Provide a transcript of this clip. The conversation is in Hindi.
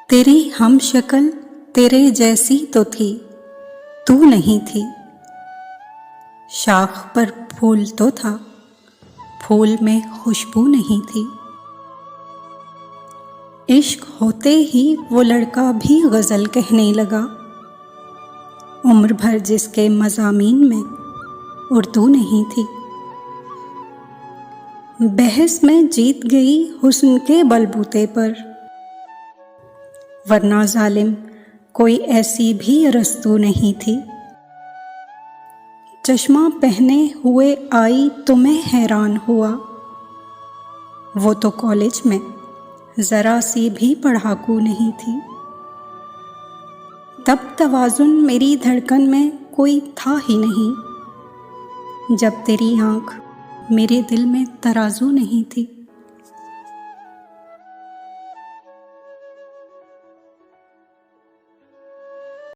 तेरी हम शक्ल तेरे जैसी तो थी, तू नहीं थी। शाख पर फूल तो था, फूल में खुशबू नहीं थी। इश्क होते ही वो लड़का भी गज़ल कहने लगा, उम्र भर जिसके मज़ामीन में उर्दू नहीं थी। बहस में जीत गई हुस्न के बलबूते पर, वरना जालिम कोई ऐसी भी रस्तू नहीं थी। चश्मा पहने हुए आई तो मैं हैरान हुआ, वो तो कॉलेज में ज़रा सी भी पढ़ाकू नहीं थी। तब तवाज़ुन मेरी धड़कन में कोई था ही नहीं, जब तेरी आँख मेरे दिल में तराजू नहीं थी।